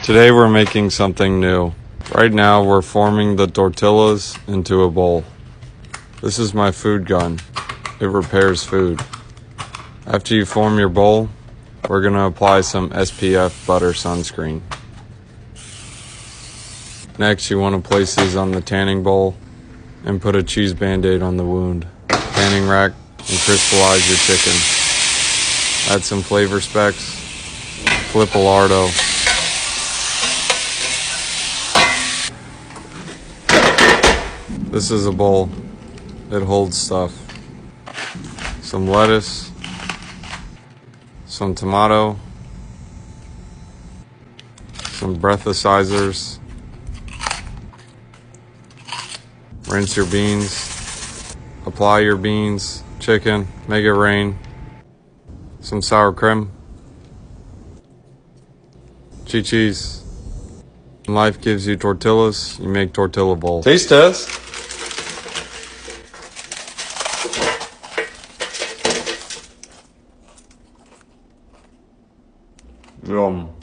Today we're making something new. Right now we're forming the tortillas into a bowl. This is my food gun. It repairs food. After you form your bowl, we're going to apply some SPF butter sunscreen. Next, you want to place these on the tanning bowl and put a cheese band-aid on the wound. Tanning rack and crystallize your chicken. Add some flavor specks. Flip a lardo. This is a bowl. It holds stuff. Some lettuce. Some tomato. Some breathacyzers. Rinse your beans. Apply your beans. Chicken. Make it rain. Some sour cream. Cheese. When life gives you tortillas, you make tortilla bowl. Taste test. Yum.